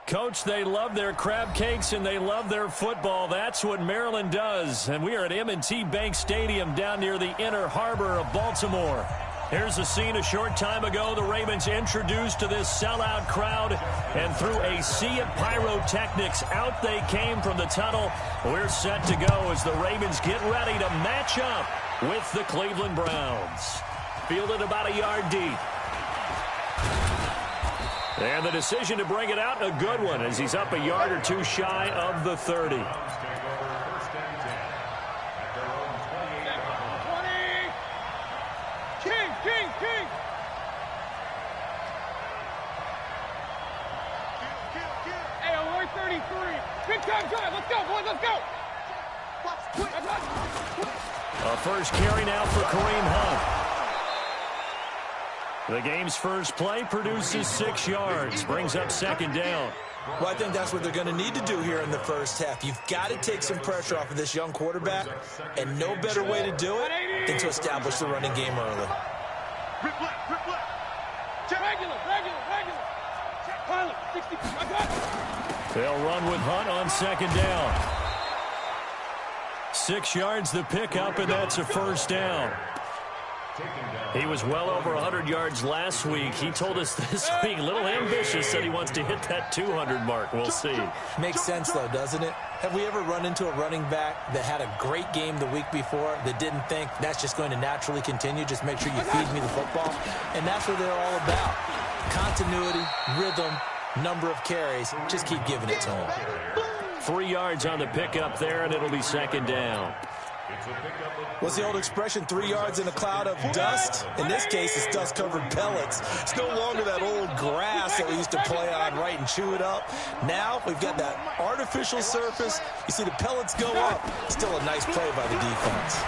Coach, they love their crab cakes and they love their football. That's what Maryland does. And we are at M&T Bank Stadium down near the Inner Harbor of Baltimore. Here's a scene a short time ago. The Ravens introduced to this sellout crowd, and through a sea of pyrotechnics, out they came from the tunnel. We're set to go as the Ravens get ready to match up with the Cleveland Browns. Fielded about a yard deep. And the decision to bring it out, a good one, as he's up a yard or two shy of the 30. King. Hey, alert 33. Big time drive. Let's go, boys. Let's go. A first carry now for Kareem Hunt. The game's first play produces 6 yards, brings up second down. Well, I think that's what they're going to need to do here in the first half. You've got to take some pressure off of this young quarterback, and no better way to do it than to establish the running game early. Rip left. Regular. Pilot, 60. I got it. They'll run with Hunt on second down. 6 yards the pickup, and that's a first down. He was well over 100 yards last week. He told us this week, a little ambitious, said he wants to hit that 200 mark. We'll see. Makes sense, though, doesn't it? Have we ever run into a running back that had a great game the week before that didn't think that's just going to naturally continue? Just make sure you feed me the football. And that's what they're all about. Continuity, rhythm, number of carries. Just keep giving it to him. 3 yards on the pickup there, and it'll be second down. What's the old expression, 3 yards in a cloud of dust? In this case, it's dust-covered pellets. It's no longer that old grass that we used to play on, right, and chew it up. Now we've got that artificial surface. You see the pellets go up. Still a nice play by the defense.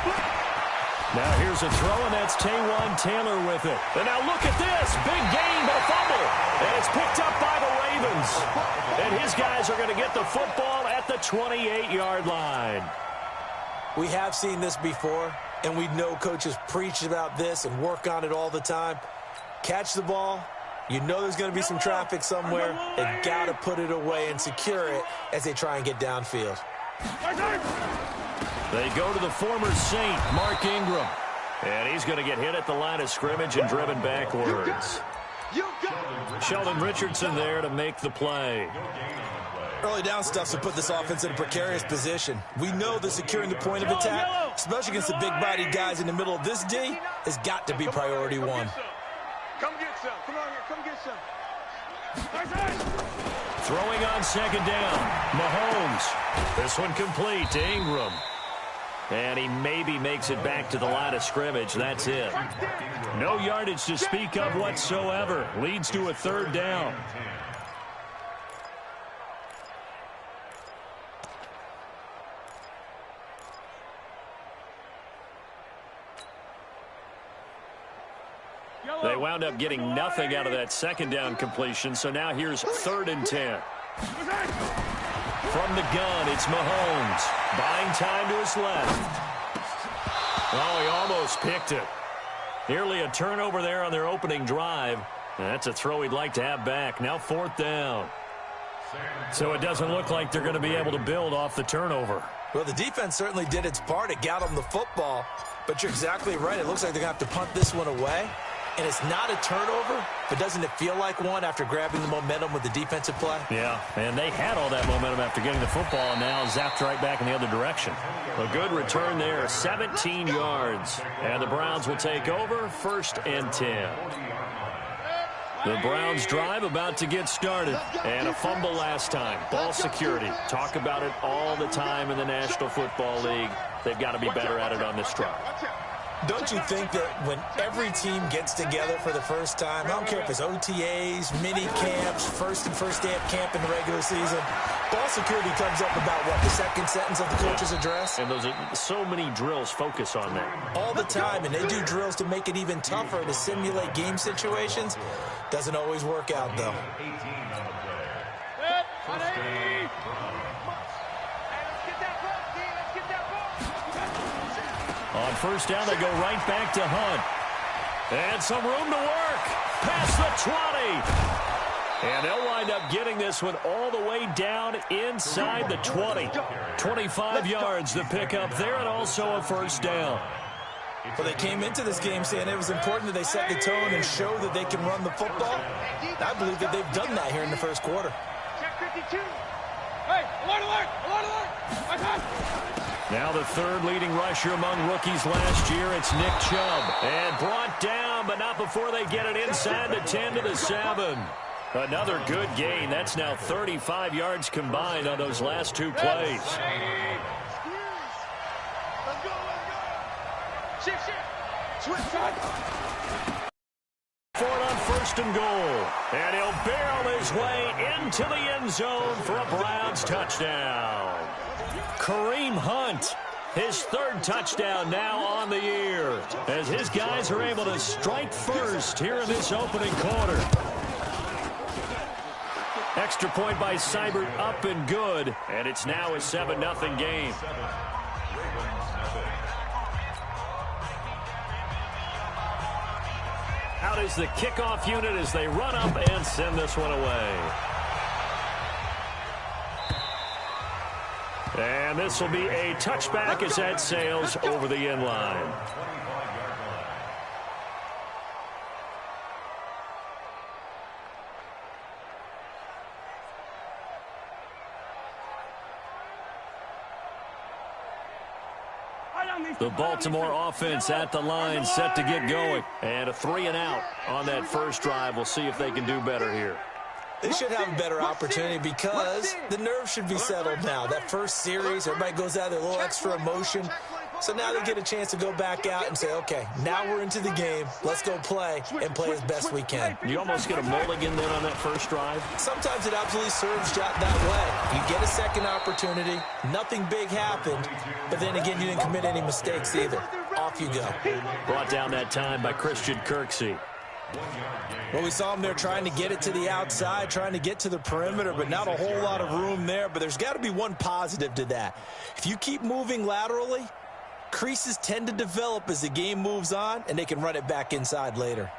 Now here's a throw, and that's Taywan Taylor with it. And now look at this. Big gain, but a fumble. And it's picked up by the Ravens. And his guys are going to get the football at the 28-yard line. We have seen this before, and we know coaches preach about this and work on it all the time. Catch the ball. You know there's going to be some traffic somewhere. They've got to put it away and secure it as they try and get downfield. They go to the former Saint, Mark Ingram. And he's going to get hit at the line of scrimmage and driven backwards. Sheldon Richardson there to make the play. Early down stuff to put this offense in a precarious position. We know that securing the point of attack, especially against the big-bodied guys in the middle of this D, has got to be priority one. Come get some. Come on here. Come get some. Throwing on second down, Mahomes. This one complete to Ingram. And he maybe makes it back to the line of scrimmage. That's it. No yardage to speak of whatsoever. Leads to a third down. They wound up getting nothing out of that second down completion, so now here's 3rd and 10. From the gun, it's Mahomes. Buying time to his left. Oh, he almost picked it. Nearly a turnover there on their opening drive. That's a throw he'd like to have back. Now 4th down. So it doesn't look like they're going to be able to build off the turnover. Well, the defense certainly did its part. It got them the football. But you're exactly right. It looks like they're going to have to punt this one away. And it's not a turnover, but doesn't it feel like one after grabbing the momentum with the defensive play? Yeah, and they had all that momentum after getting the football, and now zapped right back in the other direction. A good return there, 17 yards. And the Browns will take over, 1st and 10. The Browns drive about to get started. And a fumble last time. Ball security. Talk about it all the time in the National Football League. They've got to be better at it on this drive. Don't you think that when every team gets together for the first time, I don't care if it's OTAs, mini camps, first day of camp in the regular season, ball security comes up about, what, the second sentence of the coach's address? And those are so many drills focus on that. All the time, and they do drills to make it even tougher to simulate game situations. Doesn't always work out, though. On 1st down, they go right back to Hunt. And some room to work. Past the 20. And they'll wind up getting this one all the way down inside the 20. 25 yards to pick up there, and also a first down. Well, they came into this game saying it was important that they set the tone and show that they can run the football. I believe that they've done that here in the first quarter. Check 52. Hey, alert, alert, alert, alert. Now the third leading rusher among rookies last year, it's Nick Chubb. And brought down, but not before they get it inside the 10 to the 7. Another good gain. That's now 35 yards combined on those last two plays. Let's go, let's go. Shift. Switch. For it on first and goal. And he'll barrel his way into the end zone for a Browns touchdown. Kareem Hunt, his third touchdown now on the year, as his guys are able to strike first here in this opening quarter. Extra point by Seibert, up and good, and it's now a 7-0 game. Out is the kickoff unit as they run up and send this one away. And this will be a touchback as that sails over the end line. The Baltimore offense at the line, set to get going. And a 3-and-out on that first drive. We'll see if they can do better here. They should have a better opportunity because the nerves should be settled now. That first series, everybody goes out with a little extra emotion. So now they get a chance to go back out and say, okay, now we're into the game. Let's go play and play as best we can. You almost get a mulligan then on that first drive? Sometimes it absolutely serves that way. You get a second opportunity. Nothing big happened. But then again, you didn't commit any mistakes either. Off you go. Brought down that time by Christian Kirksey. Well, we saw him there trying to get it to the outside, trying to get to the perimeter, but not a whole lot of room there. But there's got to be one positive to that. If you keep moving laterally, creases tend to develop as the game moves on, and they can run it back inside later.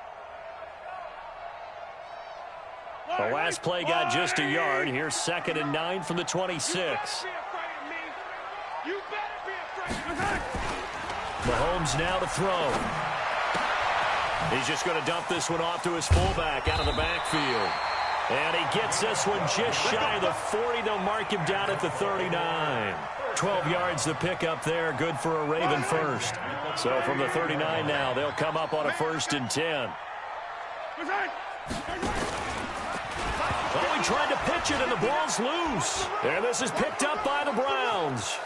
The last play got just a yard. Here's 2nd and 9 from the 26. Mahomes now to throw. He's just going to dump this one off to his fullback out of the backfield. And he gets this one just shy of the 40. They'll mark him down at the 39. 12 yards to pick up there. Good for a Raven first. So from the 39 now, they'll come up on a 1st and 10. Oh, he tried to pitch it, and the ball's loose. And this is picked up by the Browns.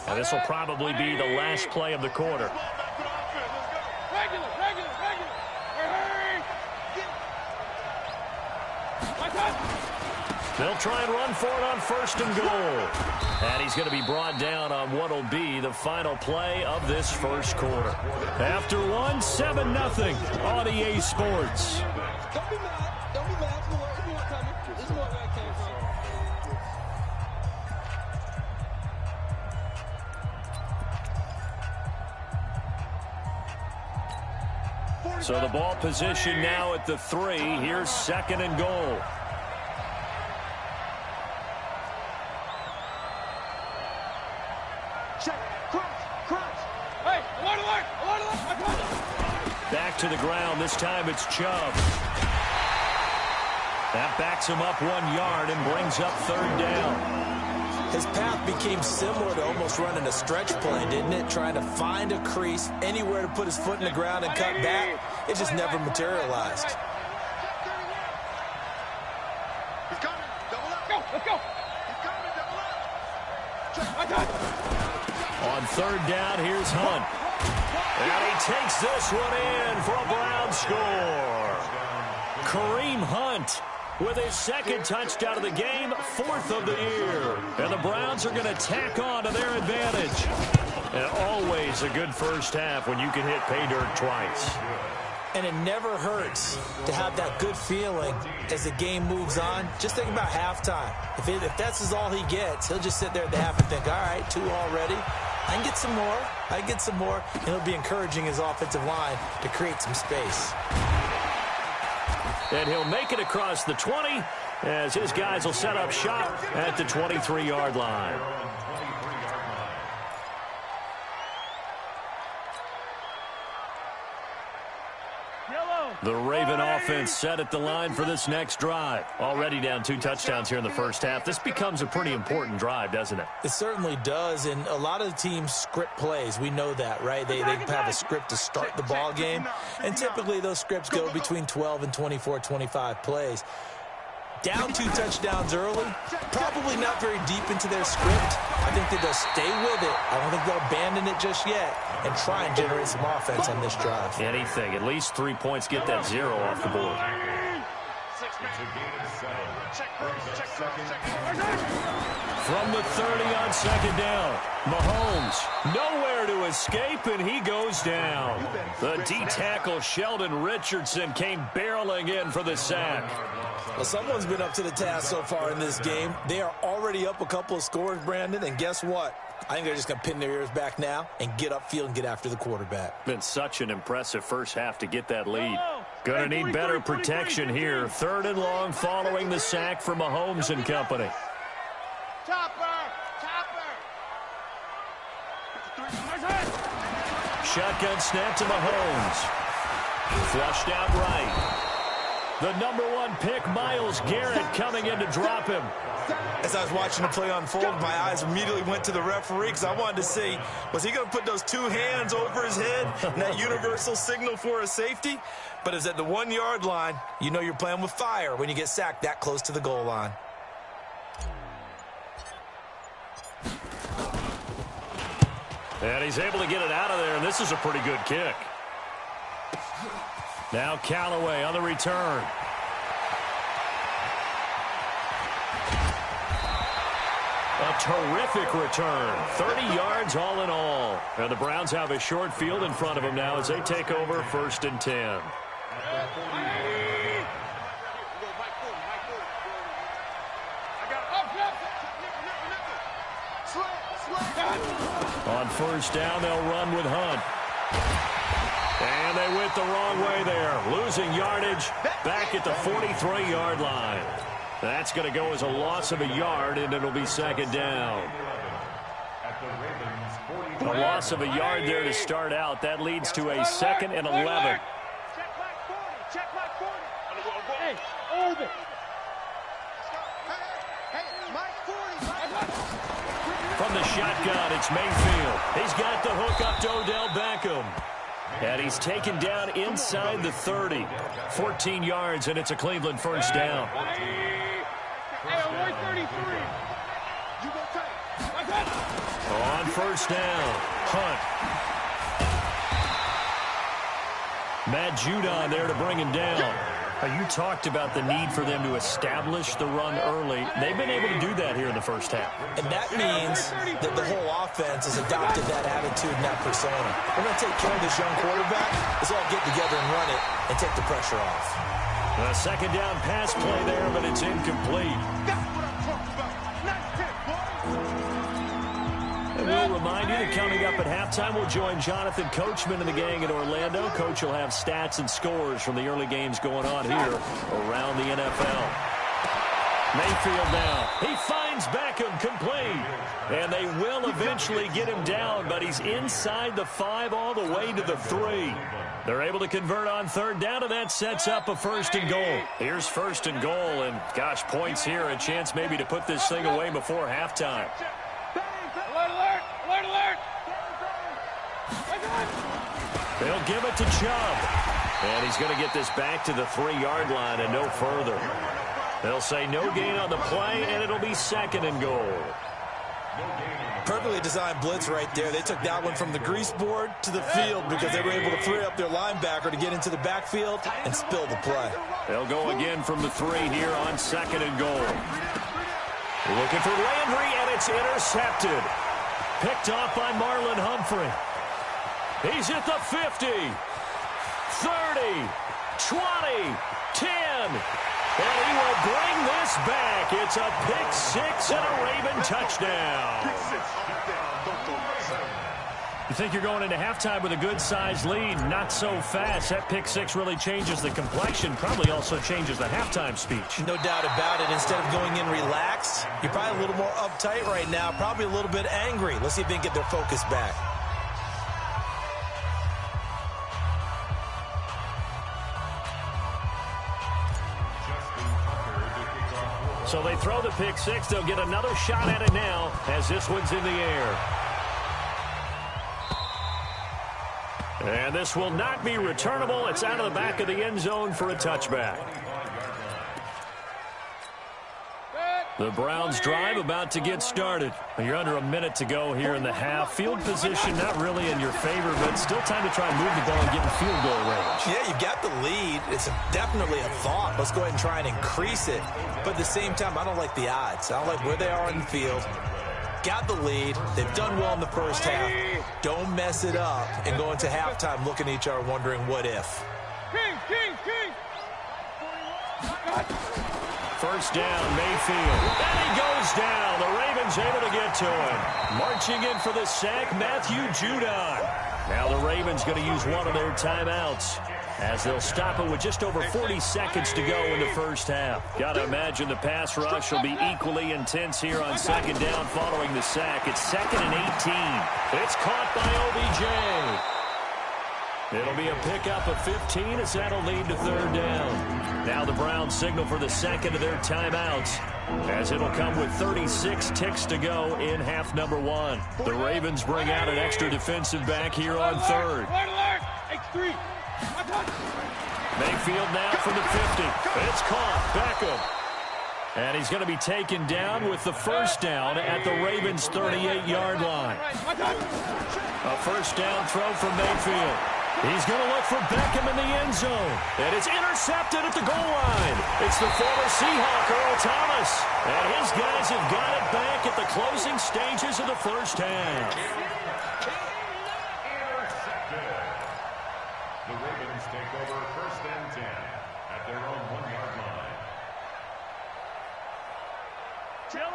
And this will probably be the last play of the quarter. They'll try and run for it on 1st and goal. And he's going to be brought down on what will be the final play of this first quarter. After one, 7-0 on EA Sports. Don't be mad. Don't be mad. There's more coming. There's more where it came from. So the ball position now at the 3. Here's 2nd and goal. Check. Crunch. Hey, alert. Back to the ground. This time it's Chubb. That backs him up 1 yard and brings up 3rd down. His path became similar to almost running a stretch play, didn't it? Trying to find a crease, anywhere to put his foot in the ground and cut back. It just never materialized. He's coming. Double up. Let's go. He's coming. Double up. On 3rd down, here's Hunt. And he takes this one in for a Brown score. Kareem Hunt, with his second touchdown of the game, 4th of the year. And the Browns are going to tack on to their advantage. And always a good first half when you can hit pay dirt twice. And it never hurts to have that good feeling as the game moves on. Just think about halftime. If that's all he gets, he'll just sit there at the half and think, all right, 2 already. I can get some more. I can get some more. And he'll be encouraging his offensive line to create some space. And he'll make it across the 20 as his guys will set up shop at the 23-yard line. The Raven offense set at the line for this next drive. Already down 2 touchdowns here in the first half. This becomes a pretty important drive, doesn't it? It certainly does, and a lot of teams script plays. We know that, right? They have a script to start the ball game, and typically those scripts go between 12 and 24, 25 plays. Down 2 touchdowns early, probably not very deep into their script. I think that they'll stay with it. I don't think they'll abandon it just yet and try and generate some offense on this drive. Anything. At least 3 points, get that 0 off the board. From the 30 on second down, Mahomes nowhere to escape, and he goes down. The D-tackle Sheldon Richardson came barreling in for the sack. Well, someone's been up to the task so far in this game. They are already up a couple of scores, Brandon, and guess what? I think they're just going to pin their ears back now and get upfield and get after the quarterback. Been such an impressive first half to get that lead. Going to need better protection here. 3rd and long following the sack for Mahomes and company. Shotgun snap to Mahomes. Flushed out right. The #1 pick, Myles Garrett, coming in to drop him. As I was watching the play unfold, my eyes immediately went to the referee because I wanted to see, was he going to put those 2 hands over his head and that universal signal for a safety? But it's at the 1-yard line. You know you're playing with fire when you get sacked that close to the goal line. And he's able to get it out of there, and this is a pretty good kick. Now Callaway on the return. A terrific return. 30 yards all in all. And the Browns have a short field in front of them now as they take over 1st and 10. On 1st down, they'll run with Hunt. And they went the wrong way there. Losing yardage back at the 43-yard line. That's going to go as a loss of a yard, and it'll be 2nd down. A loss of a yard there to start out. That leads to a 2nd and 11. Check back 40. Hey, hold it. Hey, Mike 40. From the shotgun, it's Mayfield. He's got the hook up to Odell Beckham. And he's taken down inside the 30. 14 yards, and it's a Cleveland 1st down. On 1st down, Hunt. Matt Judon there to bring him down. You talked about the need for them to establish the run early. They've been able to do that here in the first half. And that means that the whole offense has adopted that attitude and that persona. We're going to take care of this young quarterback. Let's all get together and run it and take the pressure off. A 2nd down pass play there, but it's incomplete. That's what I'm talking about. Nice hit, boy. And we'll remind you that coming up at halftime, we'll join Jonathan Coachman and the gang in Orlando. Coach will have stats and scores from the early games going on here around the NFL. Mayfield now. He finds Beckham complete. And they will eventually get him down, but he's inside the 5 all the way to the 3. They're able to convert on 3rd down, and that sets up a 1st and goal. Here's 1st and goal, and gosh, points here, a chance maybe to put this thing away before halftime. Alert, alert, alert, alert. They'll give it to Chubb. And he's going to get this back to the 3-yard line and no further. They'll say no gain on the play, and it'll be 2nd and goal. Perfectly designed blitz right there. They took that one from the grease board to the field because they were able to free up their linebacker to get into the backfield and spill the play. They'll go again from the 3 here on 2nd and goal. Looking for Landry, and it's intercepted. Picked off by Marlon Humphrey. He's at the 50, 30, 20, 10. And he will bring this back. It's a pick 6 and a Raven touchdown. You think you're going into halftime with a good-sized lead, not so fast. That pick 6 really changes the complexion, probably also changes the halftime speech. No doubt about it. Instead of going in relaxed, you're probably a little more uptight right now, probably a little bit angry. Let's see if they can get their focus back. So they throw the pick 6. They'll get another shot at it now as this one's in the air. And this will not be returnable. It's out of the back of the end zone for a touchback. The Browns drive about to get started. You're under a minute to go here in the half. Field position not really in your favor, but still time to try and move the ball and get in field goal range. Yeah, you've got the lead. It's definitely a thought. Let's go ahead and try and increase it. But at the same time, I don't like the odds. I don't like where they are in the field. Got the lead. They've done well in the first half. Don't mess it up and go into halftime looking at each other wondering what if. First down, Mayfield. And he goes down. The Ravens able to get to him. Marching in for the sack, Matthew Judon. Now the Ravens going to use one of their timeouts as they'll stop it with just over 40 seconds to go in the first half. Got to imagine the pass rush will be equally intense here on 2nd down following the sack. It's 2nd and 18. It's caught by OBJ. It'll be a pickup of 15 as that'll lead to 3rd down. Now the Browns signal for the second of their timeouts as it'll come with 36 ticks to go in half number 1. The Ravens bring out an extra defensive back here on 3rd. Mayfield now from the 50. It's caught. Beckham. And he's going to be taken down with the first down at the Ravens' 38-yard line. A first down throw from Mayfield. He's going to look for Beckham in the end zone. And it's intercepted at the goal line. It's the former Seahawk, Earl Thomas. And his guys have got it back at the closing stages of the first half. The Ravens take over 1st and 10 at their own 1-yard line.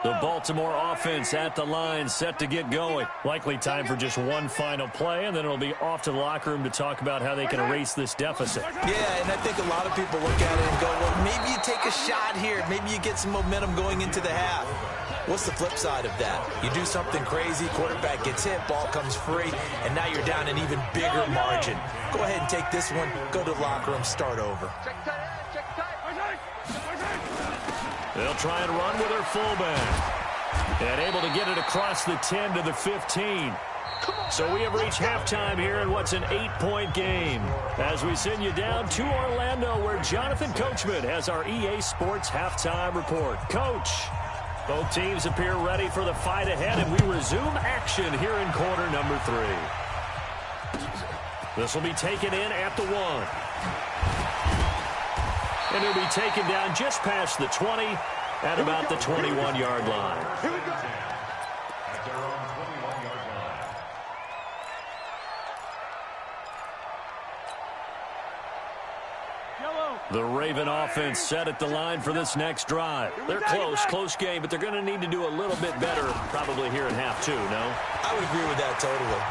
The Baltimore offense at the line, set to get going. Likely time for just one final play, and then it'll be off to the locker room to talk about how they can erase this deficit. Yeah, and I think a lot of people look at it and go, well, maybe you take a shot here. Maybe you get some momentum going into the half. What's the flip side of that? You do something crazy, quarterback gets hit, ball comes free, and now you're down an even bigger margin. Go ahead and take this one, go to the locker room, start over. They'll try and run with their fullback. And able to get it across the 10 to the 15. So we have reached halftime here in what's an 8-point game. As we send you down to Orlando, where Jonathan Coachman has our EA Sports halftime report. Coach, both teams appear ready for the fight ahead, and we resume action here in quarter number 3. This will be taken in at the 1. And it'll be taken down just past the 20 at about the 21-yard line. At their own 21-yard line. The Raven offense set at the line for this next drive. They're close game, but they're going to need to do a little bit better probably here in half 2, no? I would agree with that totally.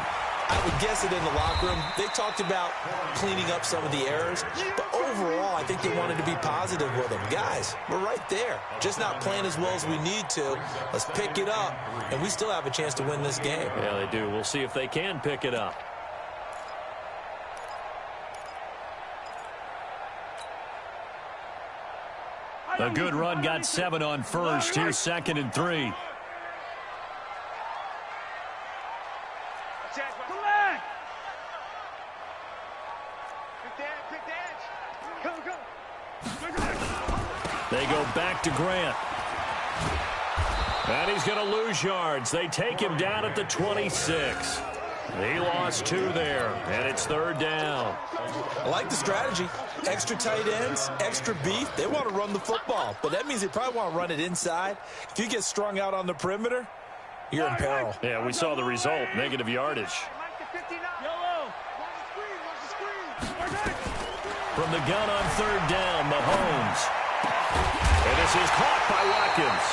I would guess it in the locker room. They talked about cleaning up some of the errors, but overall, I think they wanted to be positive with them. Guys, we're right there. Just not playing as well as we need to. Let's pick it up, and we still have a chance to win this game. Yeah, they do. We'll see if they can pick it up. A good run, got 7 on first. Here's 2nd and 3. They go back to Grant. And he's going to lose yards. They take him down at the 26. He lost 2 there, and it's 3rd down. I like the strategy. Extra tight ends, extra beef. They want to run the football, but that means they probably want to run it inside. If you get strung out on the perimeter, you're in peril. Yeah, we saw the result, negative yardage. From the gun on 3rd down, Mahomes. And this is caught by Watkins.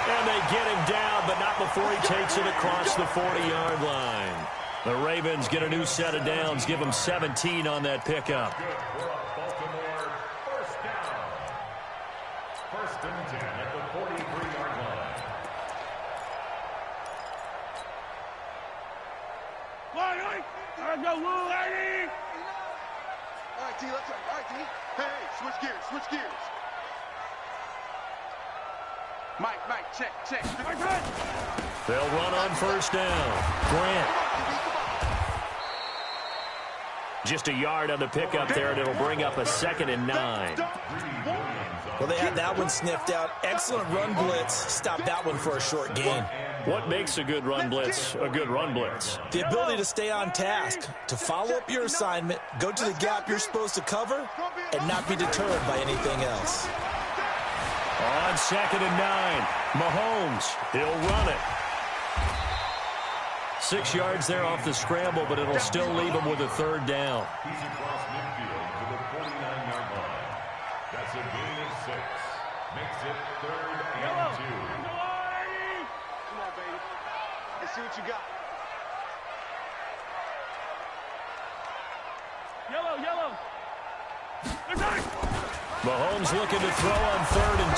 And they get him down, but not before he takes it across the 40-yard line. The Ravens get a new set of downs, give them 17 on that pickup. Baltimore, 1st down. 1st and 10 at the 43-yard line. All right, T, let's go. All right, T. Hey, switch gears. Mike, check. They'll run on 1st down. Grant. Just a yard on the pickup there, and it'll bring up a 2nd and 9. Well, they had that one sniffed out. Excellent run blitz. Stop that one for a short gain. What makes a good run blitz a good run blitz? The ability to stay on task, to follow up your assignment, go to the gap you're supposed to cover, and not be deterred by anything else. On 2nd and 9, Mahomes, he'll run it. 6 yards there off the scramble, but it'll still leave him with a 3rd down. He's across midfield to the 49-yard line. That's a gain of 6. Makes it 3rd and 2. Come on, baby. Let's see what you got. Yellow. Mahomes looking to throw on 3rd and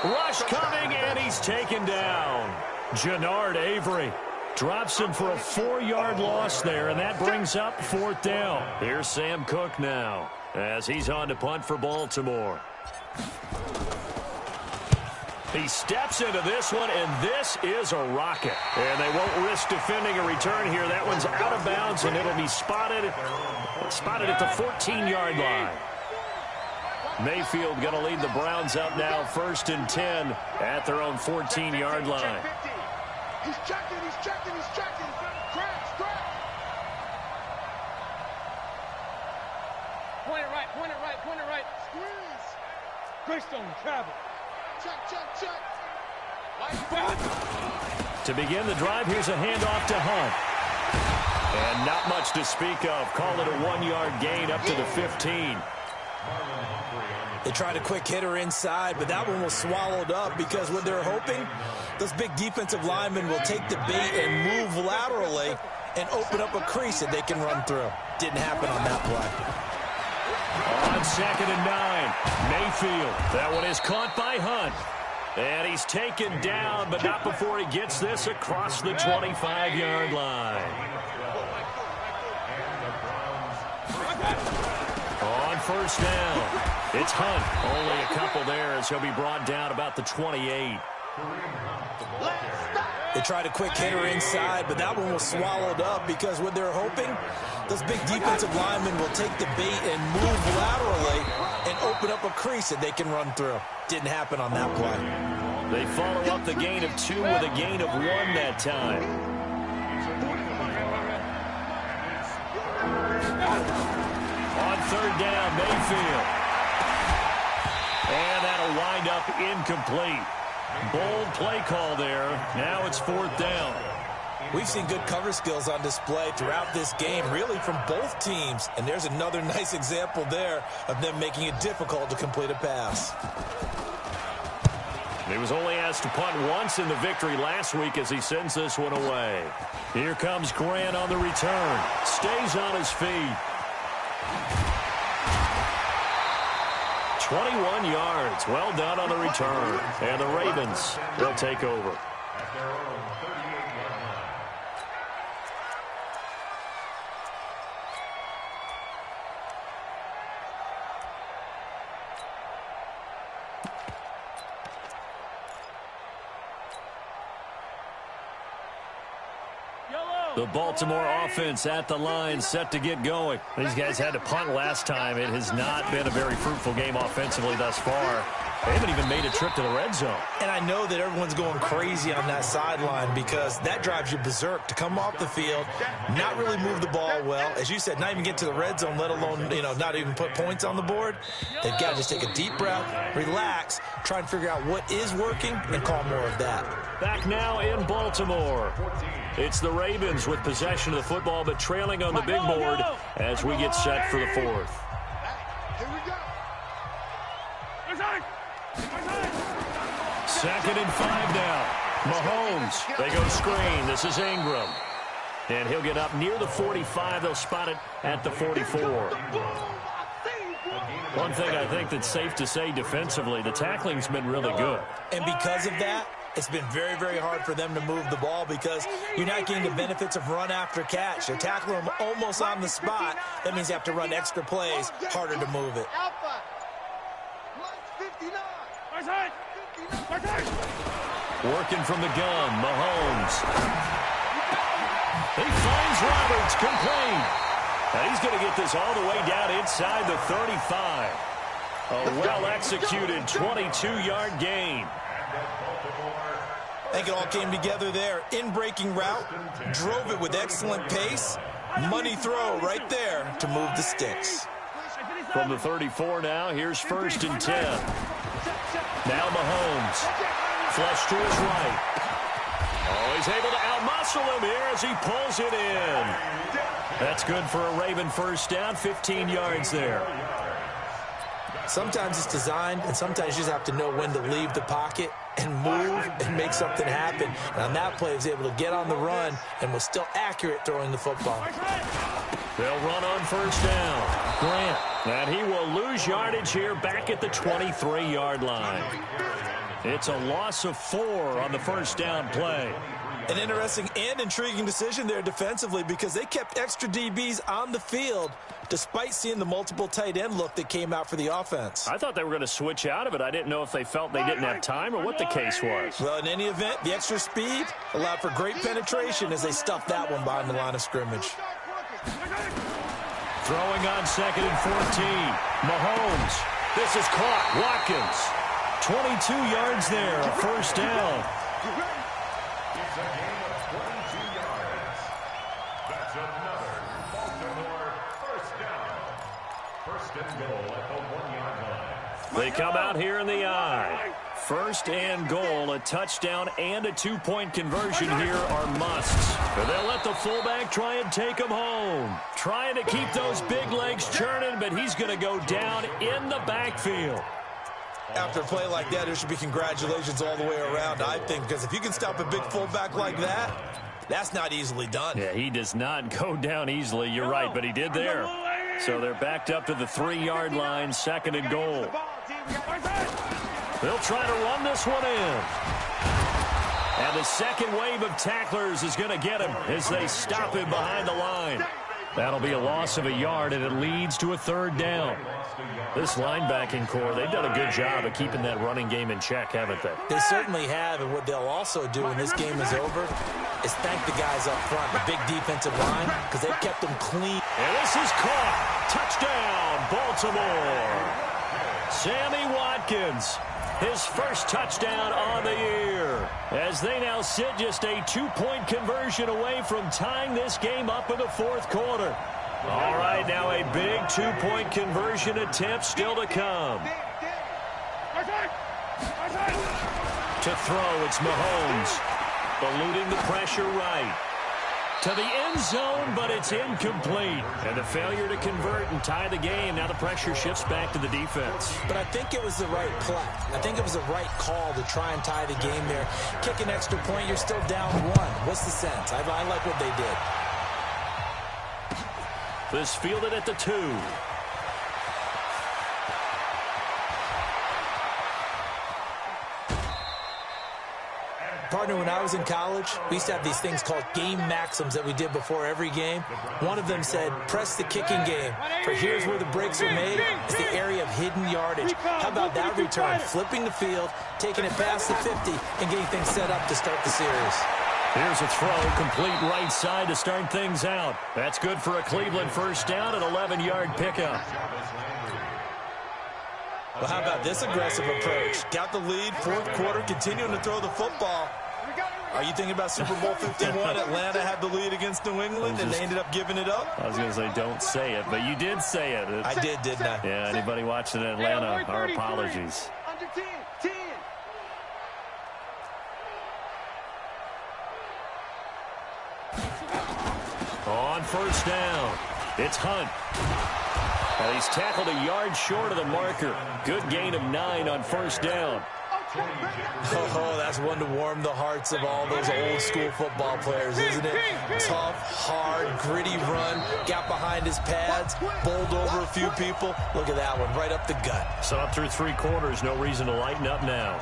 2. Rush coming, and he's taken down. Jannard Avery drops him for a 4-yard loss there, and that brings up 4th down. Here's Sam Cook now as he's on to punt for Baltimore. He steps into this one, and this is a rocket. And they won't risk defending a return here. That one's out of bounds, and it'll be spotted at the 14-yard line. Mayfield going to lead the Browns up now, 1st and 10 at their own 14-yard line. He's checking. Crash. Point it right. Squeeze. Greystone, travel. Check. To begin the drive, here's a handoff to Hunt. And not much to speak of. Call it a 1-yard gain up to the 15. They tried a quick hitter inside, but that one was swallowed up because what they're hoping, those big defensive linemen will take the bait and move laterally and open up a crease that they can run through. Didn't happen on that play. On 2nd and 9, Mayfield. That one is caught by Hunt. And he's taken down, but not before he gets this across the 25-yard line. On 1st down, it's Hunt. Only a couple there as he'll be brought down about the 28. They tried a quick hitter inside, but that one was swallowed up because what they're hoping, those big defensive linemen will take the bait and move laterally and open up a crease that they can run through. Didn't happen on that play. They follow up the gain of 2 with a gain of 1 that time. On 3rd down, Mayfield. And that'll wind up incomplete. Bold play call there. Now it's 4th down. We've seen good cover skills on display throughout this game, really from both teams. And there's another nice example there of them making it difficult to complete a pass. He was only asked to punt once in the victory last week as he sends this one away. Here comes Grant on the return. Stays on his feet. 21 yards. Well done on the return. And the Ravens will take over. At their own 38-yard line. The Baltimore offense at the line, set to get going. These guys had to punt last time. It has not been a very fruitful game offensively thus far. They haven't even made a trip to the red zone. And I know that everyone's going crazy on that sideline because that drives you berserk to come off the field, not really move the ball well. As you said, not even get to the red zone, let alone, not even put points on the board. They've got to just take a deep breath, relax, try and figure out what is working and call more of that. Back now in Baltimore. It's the Ravens with possession of the football, but trailing on the big board as we get set for the fourth. Here we go. 2nd and 5 now. Mahomes, they go screen. This is Ingram. And he'll get up near the 45. They'll spot it at the 44. One thing I think that's safe to say defensively, the tackling's been really good. And because of that, it's been very, very hard for them to move the ball because you're not getting the benefits of run after catch. You tackle them almost on the spot. That means you have to run extra plays, harder to move it. Working from the gun, Mahomes. He finds Roberts, complete. And he's going to get this all the way down inside the 35. A well-executed 22-yard gain. I think it all came together there. In-breaking route, drove it with excellent pace. Money throw right there to move the sticks. From the 34 now, here's 1st and 10. Now Mahomes. Flush to his right. Oh, he's able to outmuscle him here as he pulls it in. That's good for a Raven first down, 15 yards there. Sometimes it's designed, and sometimes you just have to know when to leave the pocket and move and make something happen. And on that play, he was able to get on the run and was still accurate throwing the football. They'll run on 1st down. Grant. And he will lose yardage here back at the 23-yard line. It's a loss of 4 on the 1st down play. An interesting and intriguing decision there defensively because they kept extra DBs on the field despite seeing the multiple tight end look that came out for the offense. I thought they were going to switch out of it. I didn't know if they felt they didn't have time or what the case was. Well, in any event, the extra speed allowed for great penetration as they stuffed that one behind the line of scrimmage. Throwing on 2nd and 14. Mahomes. This is caught. Watkins. 22 yards there. A 1st down. It's a gain of 22 yards. That's another Baltimore 1st down. 1st and goal at the 1-yard line. They come out here in the I. 1st and goal, a touchdown and a 2-point conversion here are musts. But they'll let the fullback try and take him home. Trying to keep those big legs churning, but he's going to go down in the backfield. After a play like that, there should be congratulations all the way around, I think, because if you can stop a big fullback like that, that's not easily done. Yeah, he does not go down easily. You're right, but he did there. So they're backed up to the 3-yard line, 2nd and goal. They'll try to run this one in. And the second wave of tacklers is going to get him as they stop him behind the line. That'll be a loss of a yard, and it leads to a 3rd down. This linebacking core, they've done a good job of keeping that running game in check, haven't they? They certainly have, and what they'll also do when this game is over is thank the guys up front, the big defensive line, because they've kept them clean. And this is caught. Touchdown, Baltimore. Sammy Watkins. His first touchdown on the year as they now sit just a 2-point conversion away from tying this game up in the 4th quarter. All right, now a big 2-point conversion attempt still to come. To throw, it's Mahomes. Eluding the pressure right. To the end zone, but it's incomplete. And the failure to convert and tie the game. Now the pressure shifts back to the defense. But I think it was the right play. I think it was the right call to try and tie the game there. Kick an extra point, you're still down 1. What's the sense? I like what they did. This fielded at the 2. Partner, when I was in college, we used to have these things called game maxims that we did before every game. One of them said, press the kicking game, for here's where the breaks are made. It's the area of hidden yardage. How about that return? Flipping the field, taking it past the 50, and getting things set up to start the series. Here's a throw, complete right side to start things out. That's good for a Cleveland 1st down, an 11-yard pickup. Well, how about this aggressive approach? Got the lead, fourth quarter, continuing to throw the football. Are you thinking about Super Bowl 51? Atlanta had the lead against New England, and they ended up giving it up? I was going to say, don't say it, but you did say it. I did, didn't I? Yeah, anybody watching Atlanta, our apologies. Under 10, 10. On first down, it's Hunt. Well, he's tackled a yard short of the marker. Good gain of 9 on first down. Oh, that's one to warm the hearts of all those old school football players, isn't it? Tough, hard, gritty run. Got behind his pads, bowled over a few people. Look at that one, right up the gut. So up through 3 quarters, no reason to lighten up now.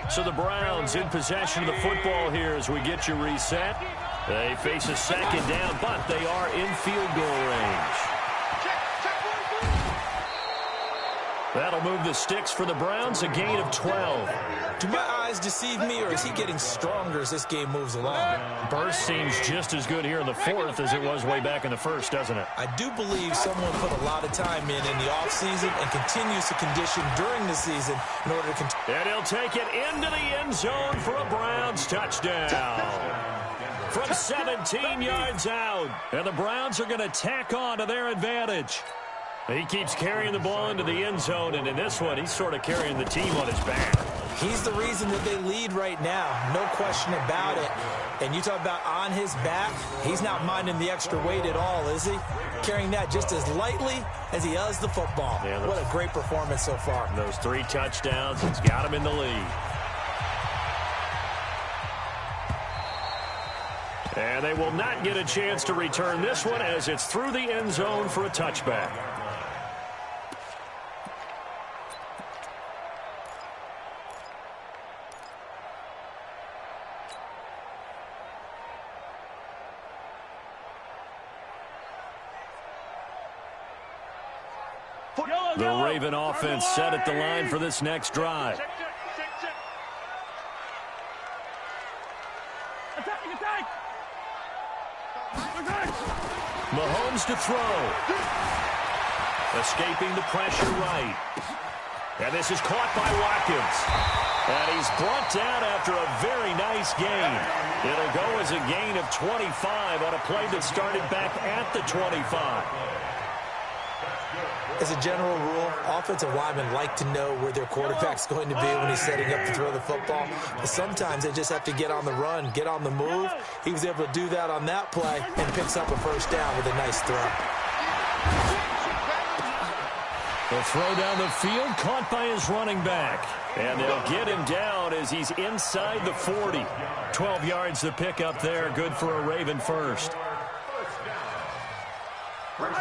So the Browns in possession of the football here as we get you reset. They face a second down, but they are in field goal range. That'll move the sticks for the Browns, a gain of 12. Do my eyes deceive me, or is he getting stronger as this game moves along? Burst seems just as good here in the fourth as it was way back in the first, doesn't it? I do believe someone put a lot of time in the offseason and continues to condition during the season in order to continue. And he'll take it into the end zone for a Browns touchdown. From 17 yards out. And the Browns are going to tack on to their advantage. He keeps carrying the ball into the end zone, and in this one, he's sort of carrying the team on his back. He's the reason that they lead right now, no question about it. And you talk about on his back, he's not minding the extra weight at all, is he? Carrying that just as lightly as he does the football. Yeah, what a great performance so far. Those 3 touchdowns, it's got him in the lead. And they will not get a chance to return this one as it's through the end zone for a touchback. The Raven offense set at the line for this next drive. Mahomes to throw. Escaping the pressure right. And this is caught by Watkins. And he's brought down after a very nice gain. It'll go as a gain of 25 on a play that started back at the 25. As a general rule, offensive linemen like to know where their quarterback's going to be when he's setting up to throw the football. But sometimes they just have to get on the run, get on the move. He was able to do that on that play and picks up a first down with a nice throw. The throw down the field, caught by his running back. And they'll get him down as he's inside the 40. 12 yards to pick up there, good for a Raven first.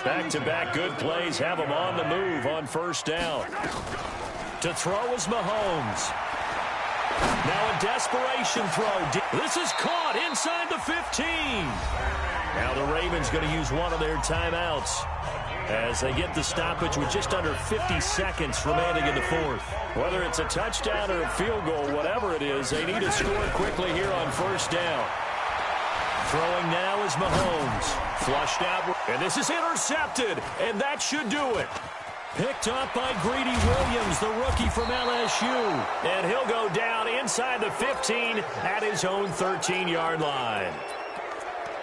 Back-to-back good plays have him on the move on first down. To throw is Mahomes. Now a desperation throw. This is caught inside the 15. Now the Ravens going to use one of their timeouts as they get the stoppage with just under 50 seconds remaining in the fourth. Whether it's a touchdown or a field goal, whatever it is, they need to score quickly here on first down. Throwing now is Mahomes. Flushed out, and this is intercepted, and that should do it. Picked up by Greedy Williams, the rookie from LSU. And he'll go down inside the 15 at his own 13-yard line.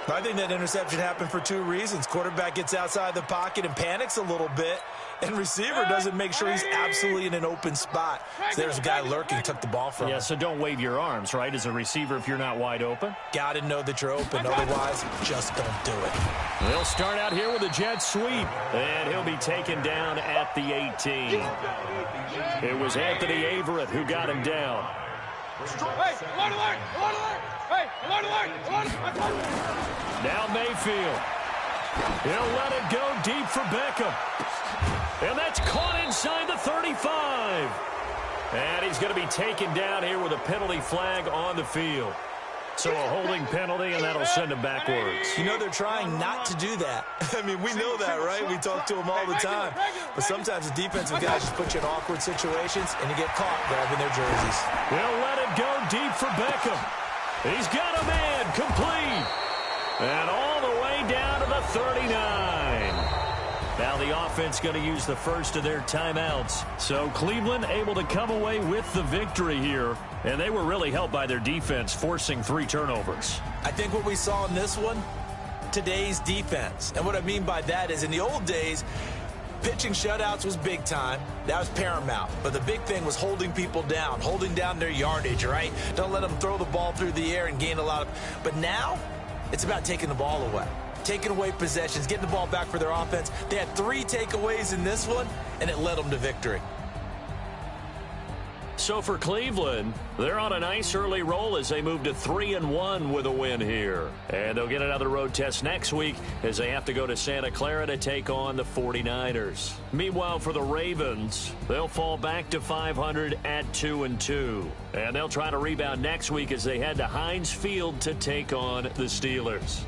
I think that interception happened for 2 reasons. Quarterback gets outside the pocket and panics a little bit, and receiver doesn't make sure he's absolutely in an open spot. So there's a guy lurking, took the ball from him. Yeah, so don't wave your arms, right, as a receiver if you're not wide open. Got to know that you're open, otherwise just don't do it. They'll start out here with a jet sweep, and he'll be taken down at the 18. It was Anthony Averett who got him down. Now Mayfield. He'll let it go deep for Beckham. And that's caught inside the 35. And he's going to be taken down here with a penalty flag on the field. So a holding penalty, and that'll send him backwards. You know, they're trying not to do that. I mean, we know that, right? We talk to them all the time. But sometimes the defensive guys just put you in awkward situations, and you get caught grabbing their jerseys. They'll let it go deep for Beckham. He's got a man complete. And all the way down to the 39. Now the offense going to use the first of their timeouts. So Cleveland able to come away with the victory here. And they were really helped by their defense, forcing 3 turnovers. I think what we saw in this one, today's defense. And what I mean by that is in the old days, pitching shutouts was big time. That was paramount. But the big thing was holding people down, holding down their yardage, right? Don't let them throw the ball through the air and gain a lot of... But now, it's about taking the ball away. Taking away possessions, getting the ball back for their offense. They had 3 takeaways in this one, and it led them to victory. So for Cleveland, they're on a nice early roll as they move to 3-1 with a win here. And they'll get another road test next week as they have to go to Santa Clara to take on the 49ers. Meanwhile, for the Ravens, they'll fall back to 500 at 2-2. And they'll try to rebound next week as they head to Heinz Field to take on the Steelers.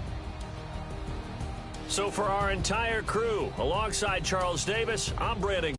So for our entire crew, alongside Charles Davis, I'm Brandon.